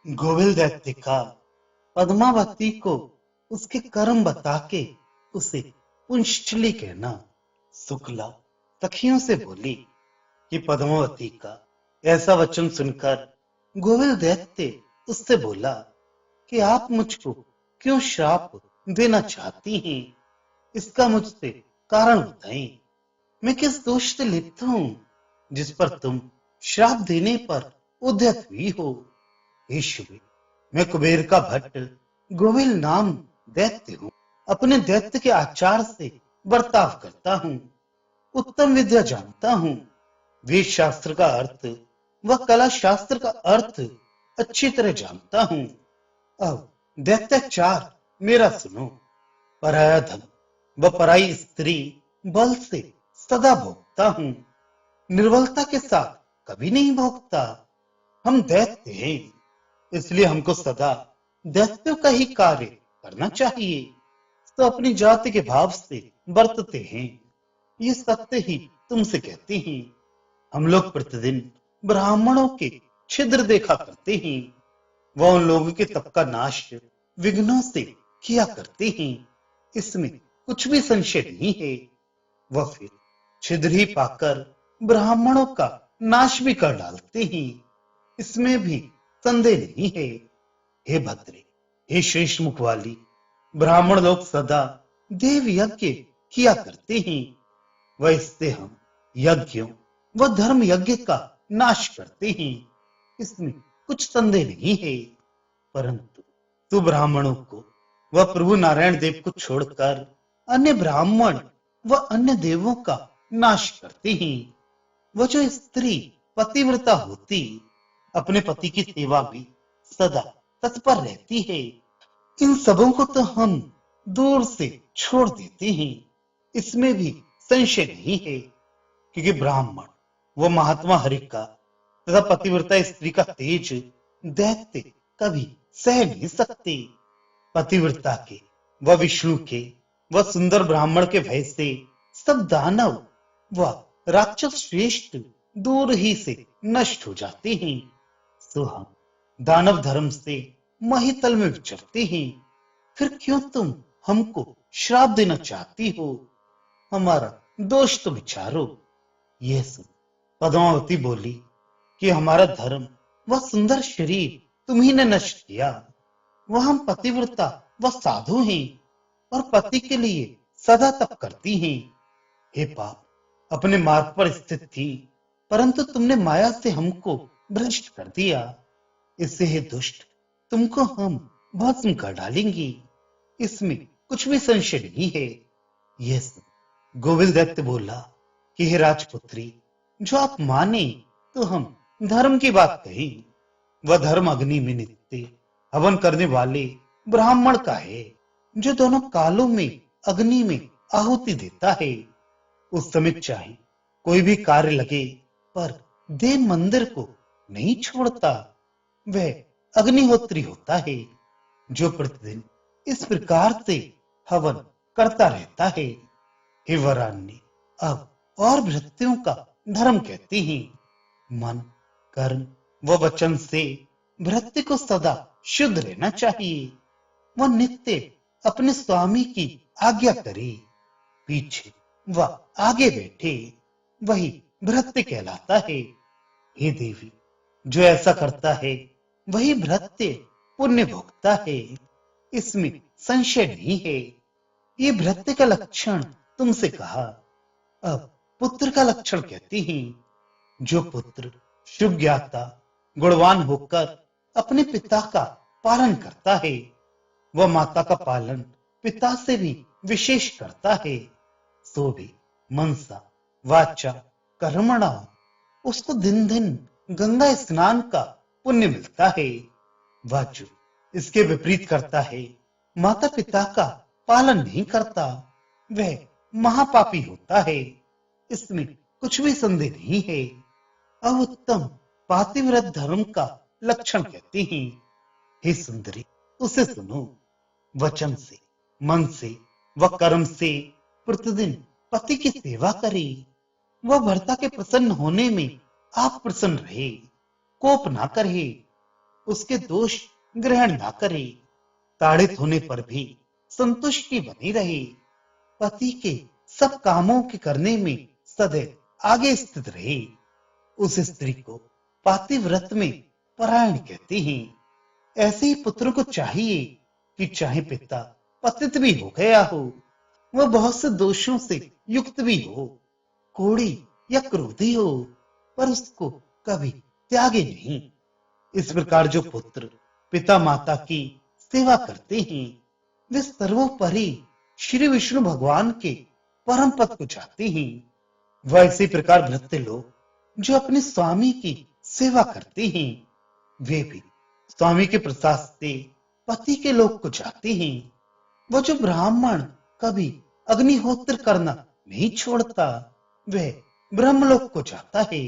गोविल दैत्य का पद्मावती को उसके कर्म बता के उसे पुंश्चली कहना। शुक्ला सखियों से बोली कि पद्मावती का ऐसा वचन सुनकर गोविल दैत्य उससे बोला कि आप मुझको क्यों श्राप देना चाहती हैं? इसका मुझसे कारण बताएं। मैं किस दोष से लिप्त हूं जिस पर तुम श्राप देने पर उद्यत हुई हो? हे शुभे, मैं कुबेर का भट्ट गोविल नाम दैत्य हूँ। अपने दैत्य के आचार से बर्ताव करता हूँ। उत्तम विद्या जानता हूँ। वेद शास्त्र का अर्थ व कला शास्त्र का अर्थ अच्छी तरह जानता हूँ। अब दैत्याचार मेरा सुनो। पराया धन व पराई स्त्री बल से सदा भोगता हूँ। निर्बलता के साथ कभी नहीं भोगता। हम दैत्य हैं, इसलिए हमको सदा दैत्यों का ही कार्य करना चाहिए। तो अपनी जाति के भाव से बरतते हैं। ये सत्य ही तुमसे कहते हैं। हम लोग प्रतिदिन ब्राह्मणों के छिद्र देखा करते हैं। वह उन लोगों के तप का नाश विघ्नों से किया करते हैं। इसमें कुछ भी संशय नहीं है। वह फिर छिद्र ही पाकर ब्राह्मणों का नाश भी कर डालते हैं। इसमें भी संदेह नहीं है। हे भद्रे, हे श्रेष्ठ मुख वाली, ब्राह्मण लोग सदा देव यज्ञ किया करते हैं। वह इससे हम यज्ञों व धर्म यज्ञ का नाश करते हैं। इसमें कुछ संदेह नहीं है। परंतु तू ब्राह्मणों को व प्रभु नारायण देव को छोड़कर अन्य ब्राह्मण व अन्य देवों का नाश करते हैं। वह जो स्त्री पतिव्रता होती अपने पति की सेवा में सदा तत्पर रहती है, इन सबों को तो हम दूर से छोड़ देते हैं। इसमें भी संशय नहीं है, क्योंकि ब्राह्मण वो महात्मा हरि का तथा पतिव्रता स्त्री का तेज दैत्य कभी सह नहीं सकते। पतिव्रता के व विष्णु के व सुंदर ब्राह्मण के भय से सब दानव व राक्षस श्रेष्ठ दूर ही से नष्ट हो जाते हैं। सो हम दानव धर्म से महितल में विचरते हैं। फिर क्यों तुम हमको श्राप देना चाहती हो? हमारा दोष तो विचारो। यह सुन पद्मावती बोली कि हमारा धर्म व सुंदर शरीर तुम्ही ने नष्ट किया। वह हम पतिव्रता व साधु हैं और पति के लिए सदा तप करती हैं। हे पाप, अपने मार्ग पर स्थित थी, परंतु तुमने माया से हमको भ्रष्ट कर दिया। इससे हे दुष्ट, तुमको हम भस्म कर डालेंगी। इसमें कुछ भी संशय नहीं है। यह सुन गोविल दैत्य बोला कि हे राजपुत्री, जो आप माने तो हम धर्म की बात कहें। वह धर्म अग्नि में नित्य हवन करने वाले ब्राह्मण का है, जो दोनों कालों में अग्नि में आहुति देता है। उस समय चाहे कोई भी कार्य लगे, पर देव मंदिर को नहीं छोड़ता। वह अग्निहोत्री होता है, जो प्रतिदिन इस प्रकार से हवन करता रहता है। हे वरान्य, अब और भृत्यों का धर्म कहते हैं। मन, कर्म व वचन से भृत्य को सदा शुद्ध रहना चाहिए। वह नित्य अपने स्वामी की आज्ञा करे। पीछे व आगे बैठे, वही भृत्य कहलाता है। हे देवी, जो ऐसा करता है वही भृत्य पुण्य भोगता है। इसमें संशय नहीं है। ये भृत्य का लक्षण तुमसे कहा। अब पुत्र का लक्षण कहते हैं। जो पुत्र शुभ ज्ञाता गुणवान होकर अपने पिता का पालन करता है, वह माता का पालन पिता से भी विशेष करता है। सो भी मनसा वाचा कर्मणा उसको दिन दिन गंगा स्नान का पुण्य मिलता है। वह जो इसके विपरीत करता है, माता पिता का पालन नहीं करता, वह महापापी होता है। इसमें कुछ भी संदेह नहीं है। अब उत्तम पातिव्रत धर्म का लक्षण कहते हैं। हे सुंदरी, उसे सुनो। वचन से, मन से व कर्म से प्रतिदिन पति की सेवा करे। वह भर्ता के प्रसन्न होने में आप प्रसन्न रहे, कोप ना करे। उसके दोष ग्रहण ना करे, ताड़ित होने पर भी संतुष्टि बनी रहे, पति के सब कामों के करने में सदैव आगे स्थित रहे। उस स्त्री को पातिव्रत में परायण कहते हैं। ऐसे ही पुत्र को चाहिए कि चाहे पिता पतित भी हो गया हो, वह बहुत से दोषों से युक्त भी हो, कोढ़ी या क्रोधी हो, पर उसको कभी त्यागे नहीं। इस प्रकार जो पुत्र पिता माता की सेवा करते हैं, वे सर्वोपरि श्री विष्णु भगवान के परम पद को चाहते हैं। वह इसी प्रकार भृत्य लोग जो अपने स्वामी की सेवा करते हैं, वे भी स्वामी के प्रसाद से पति के लोक को चाहते हैं। वह जो ब्राह्मण कभी अग्निहोत्र करना नहीं छोड़ता, वह ब्रह्मलोक को चाहता है।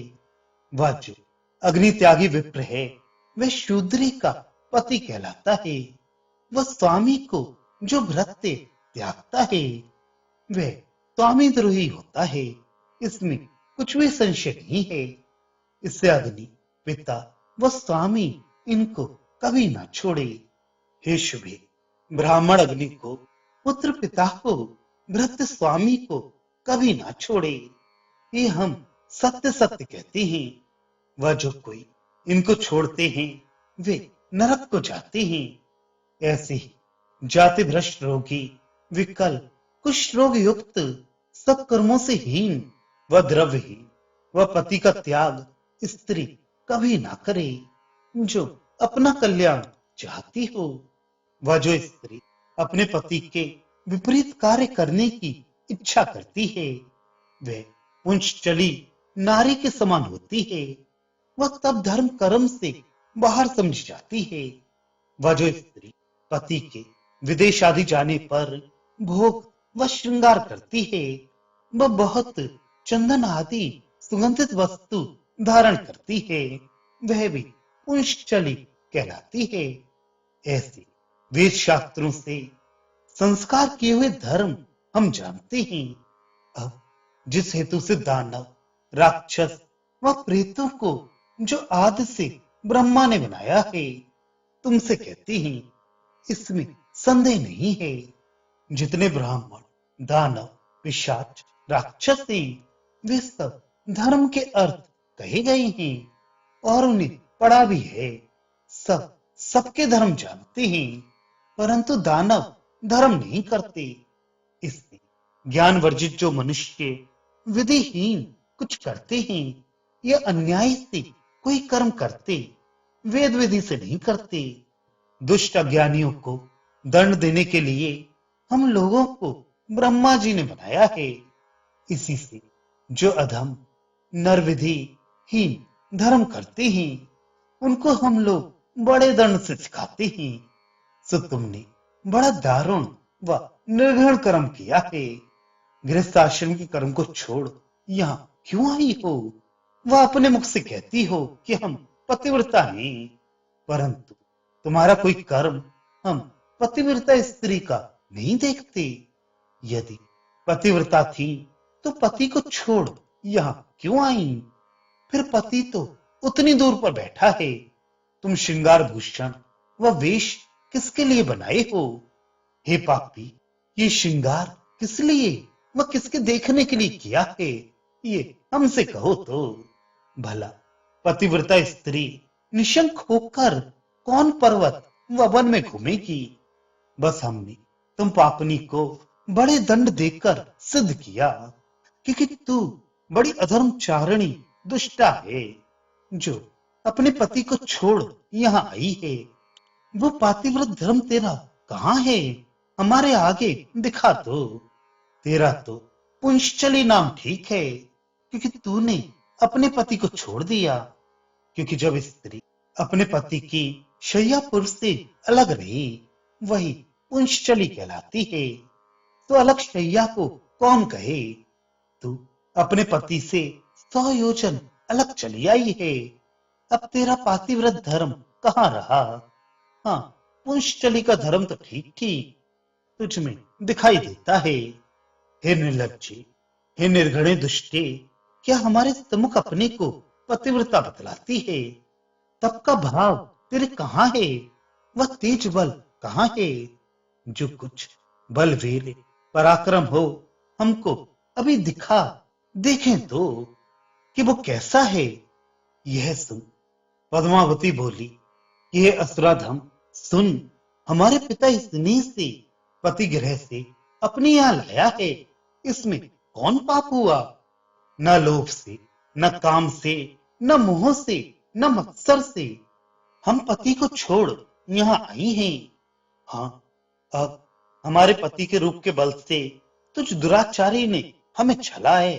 वह जो अग्नि त्यागी विप्र है, वह शूद्री का पति कहलाता है। वह स्वामी को जो भृत्य त्यागता है, वह स्वामी द्रोही होता है। इसमें कुछ भी संशय नहीं है। इससे अग्नि पिता व स्वामी इनको कभी ना छोड़े। हे शुभे, ब्राह्मण अग्नि को, पुत्र पिता को, भृत्य स्वामी को कभी ना छोड़े। ये हम सत्य सत्य कहते हैं। वह जो कोई इनको छोड़ते हैं, वे नरक को जाते हैं। ऐसे ही जाति भ्रष्ट रोगी, विकल, कुष्ठ रोग युक्त, सब कर्मों से हीन व द्रव्यहीन व पति का त्याग स्त्री कभी ना करे। जो अपना कल्याण चाहती हो, वह जो स्त्री अपने पति के विपरीत कार्य करने की इच्छा करती है, वह पुंसचली नारी के समान होती है। वह तब धर्म कर्म से बाहर समझी जाती है। वह जो स्त्री पति के विदेश आदि जाने पर भोग व श्रृंगार करती है, वह बहुत चंदन आदि सुगंधित वस्तु धारण करती है, वह भी पुंसचली कहलाती है। ऐसे वेद शास्त्रों से संस्कार किए हुए धर्म हम जानते हैं। अब जिस हेतु से दानव, राक्षस व प्रेतों को जो आदि से ब्रह्मा ने बनाया है, तुमसे कहते हैं, इसमें संदेह नहीं है। जितने ब्राह्मण, दानव, पिशाच, राक्षस हैं, वे सब धर्म के अर्थ कहे गए हैं और उन्हें पढ़ा भी है। सब सबके धर्म जानते हैं, परंतु दानव धर्म नहीं करते। इससे ज्ञान वर्जित जो मनुष्य विधिहीन कुछ करते हैं या अन्याय से कोई कर्म करते, वेद विधि से नहीं करते। दुष्ट अज्ञानियों को दंड देने के लिए हम लोगों को ब्रह्मा जी ने बनाया है। इसी से जो अधम नरविधि हीन धर्म करते हैं, उनको हम लोग बड़े दंड से सिखाते हैं। सो तुमने बड़ा दारुण व निर्घृण कर्म किया है। गृहस्थ आश्रम के कर्म को छोड़ यहाँ क्यों आई हो? वह अपने मुख से कहती हो कि हम पतिव्रता हैं, परंतु तुम्हारा कोई कर्म हम पतिव्रता स्त्री का नहीं देखते। यदि पतिव्रता थी तो पति को छोड़ यहाँ क्यों आई? फिर पति तो उतनी दूर पर बैठा है। तुम श्रृंगार भूषण व वेश किसके लिए बनाए हो? हे पापी, ये श्रृंगार किस लिए व किसके देखने के लिए किया है, ये हमसे कहो तो। भला पतिव्रता स्त्री निशंक होकर कौन पर्वत व वन में घूमेगी? बस हमने तुम पापनी को बड़े दंड देकर सिद्ध किया, क्योंकि तू बड़ी अधर्मचारिणी दुष्टा है, जो अपने पति को छोड़ यहाँ आई है। वो पातिव्रत धर्म तेरा कहाँ है? हमारे आगे दिखा दो। तेरा तो पुंसचली नाम ठीक है, क्योंकि तूने अपने पति को छोड़ दिया। क्योंकि जब स्त्री अपने पति की शैया पुरुष से अलग रही, वही पुंसचली कहलाती है। तो अलग शैया को कौन कहे? तू अपने पति से 100 योजन अलग चली आई है। अब तेरा पातिव्रत धर्म कहाँ रहा? हाँ, पुंसचली का धर्म तो ठीक ठीक तुझ में दिखाई देता है। हे निर्लज्जे, हे निर्घृणे दुष्टे, क्या हमारे सम्मुख अपने को पतिव्रता बतलाती है? तब का भाव फिर कहाँ है वह तेज बल, कहाँ है जो कुछ बलवीर पराक्रम हो हमको अभी दिखा देखें तो कि वो कैसा है। यह सुन पद्मावती बोली, यह असुराधम सुन, हमारे पिता स्नेह से पति गृह से अपने यहाँ लाया है, इसमें कौन पाप हुआ? न लोभ से, न काम से, न मोह से, न मत्सर से हम पति को छोड़ यहाँ आई हैं। हाँ, अब हमारे पति के रूप के बल से तुझ दुराचारी ने हमें छला है।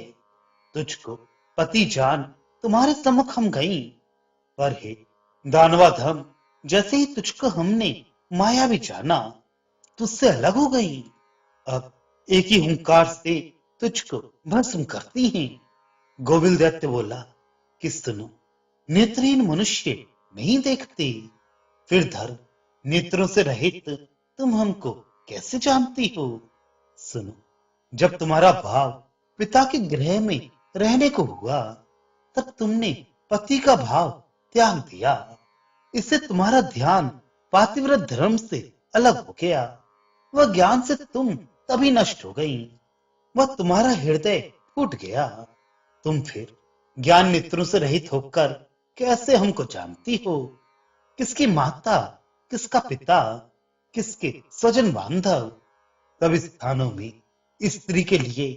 तुझको पति जान तुम्हारे सम्मुख हम गई, पर हे दानवाधम, जैसे ही तुझको हमने माया भी जाना, तुझसे अलग हो गई। अब एक ही हुंकार से तुझको भस्म करती हैं। गोविल दैत्य बोला कि सुनो, नेत्रहीन मनुष्य नहीं देखते, फिर धर्म नेत्रों से रहित तुम हमको कैसे जानती हो? सुनो, जब तुम्हारा भाव पिता के गृह में रहने को हुआ, तब तुमने पति का भाव त्याग दिया। इससे तुम्हारा ध्यान पातिव्रत धर्म से अलग हो गया। वह ज्ञान से तुम तभी नष्ट हो गई, वह तुम्हारा हृदय फूट गया। तुम फिर ज्ञान नेत्रों से रहित होकर कैसे हमको जानती हो? किसकी माता, किसका पिता, किसके स्वजन बांधव? तब स्थानों में स्त्री के लिए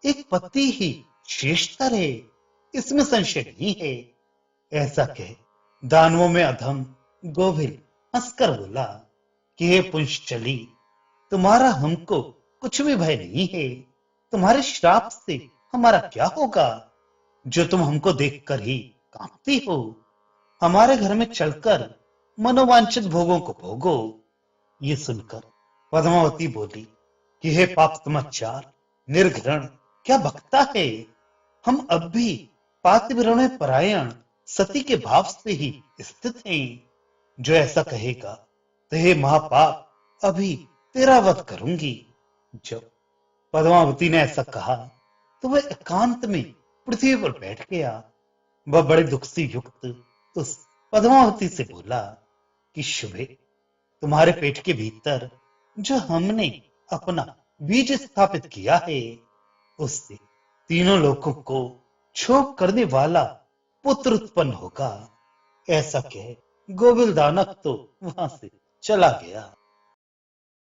एक पति ही श्रेष्ठतर है, इसमें संशय नहीं है। ऐसा कह दानवों में अधम गोविल हंसकर बोला कि हे पुंशचली, तुम्हारा हमको कुछ भी भय नहीं है। तुम्हारे श्राप से हमारा क्या होगा, जो तुम हमको देखकर ही कांपती हो? हमारे घर में चलकर मनोवांछित भोगों को भोगो। ये सुनकर पद्मावती बोली कि हे पाप समाचार निर्घृण, क्या बकता है? हम अब भी पातिव्रत में परायण सती के भाव से ही स्थित हैं। जो ऐसा कहेगा तो हे महापाप, अभी तेरा वध करूंगी। जब पद्मावती ने ऐसा कहा तो वह एकांत में पृथ्वी पर बैठ गया। वह बड़े दुख से युक्त उस पद्मावती से बोला कि शुभे, तुम्हारे पेट के भीतर जो हमने अपना बीज स्थापित किया है, उससे तीनों लोकों को क्षोभ करने वाला पुत्र उत्पन्न होगा। ऐसा कह गोविल दानव तो वहां से चला गया।